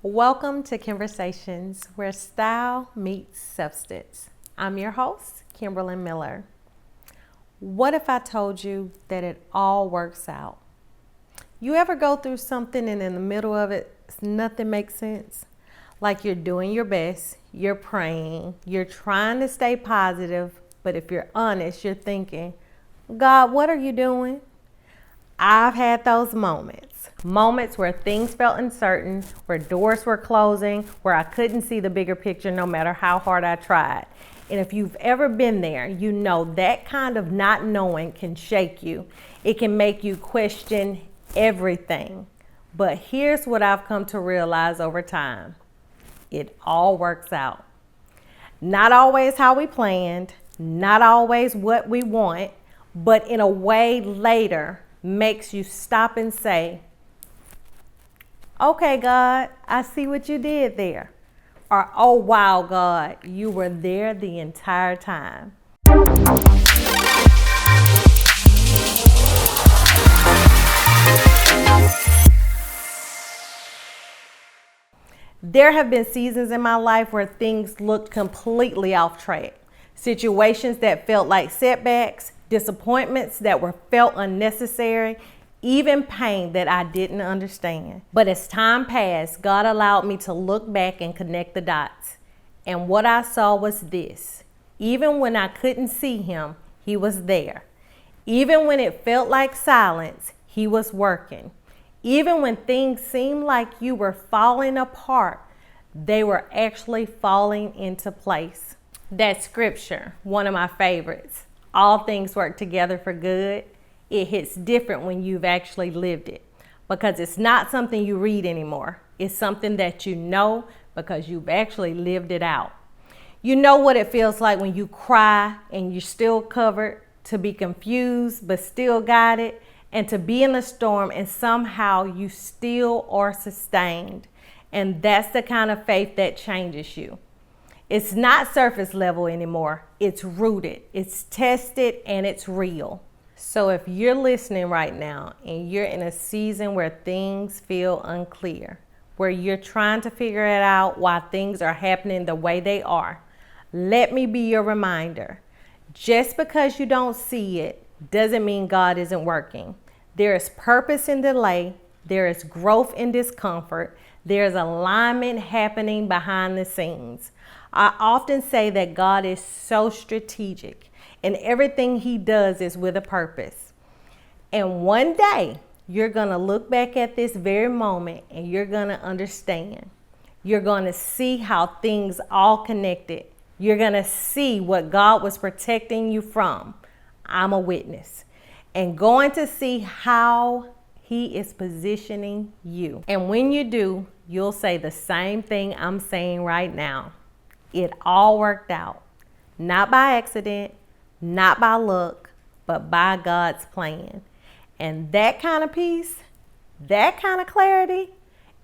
Welcome to Conversations, where style meets substance. I'm your host, Kimberly Miller. What if I told you that it all works out? You ever go through something and in the middle of it, nothing makes sense? Like you're doing your best, you're praying, you're trying to stay positive, but if you're honest, you're thinking, God, what are you doing? I've had those moments where things felt uncertain, where doors were closing, where I couldn't see the bigger picture no matter how hard I tried. And if you've ever been there, you know that kind of not knowing can shake you. It can make you question everything. But here's what I've come to realize over time. It all works out. Not always how we planned, not always what we want, but in a way later makes you stop and say, okay, God, I see what you did there. Or, oh, wow, God, you were there the entire time. There have been seasons in my life where things looked completely off track. Situations that felt like setbacks, disappointments that were felt unnecessary, even pain that I didn't understand. But as time passed, God allowed me to look back and connect the dots. And what I saw was this. Even when I couldn't see him, he was there. Even when it felt like silence, he was working. Even when things seemed like you were falling apart, they were actually falling into place. That scripture, one of my favorites. All things work together for good. It hits different when you've actually lived it because it's not something you read anymore. It's something that you know because you've actually lived it out. You know what it feels like when you cry and you're still covered, to be confused but still guided, and to be in the storm and somehow you still are sustained. And that's the kind of faith that changes you. It's not surface level anymore. It's rooted, it's tested, and it's real. So if you're listening right now and you're in a season where things feel unclear, where you're trying to figure it out why things are happening the way they are, let me be your reminder. Just because you don't see it doesn't mean God isn't working. There is purpose in delay. There is growth in discomfort. There's alignment happening behind the scenes. I often say that God is so strategic and everything he does is with a purpose. And one day you're going to look back at this very moment and you're going to understand. You're going to see how things all connected. You're going to see what God was protecting you from. I'm a witness. And going to see how he is positioning you. And when you do, you'll say the same thing I'm saying right now. It all worked out, not by accident, not by luck, but by God's plan. And that kind of peace, that kind of clarity,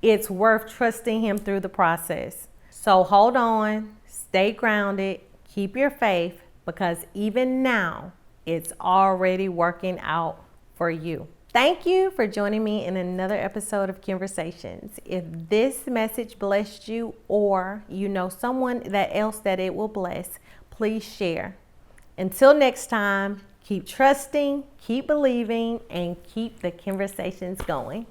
it's worth trusting him through the process. So hold on, stay grounded, keep your faith, because even now, it's already working out for you. Thank you for joining me in another episode of Conversations. If this message blessed you or you know someone else that it will bless, please share. Until next time, keep trusting, keep believing, and keep the conversations going.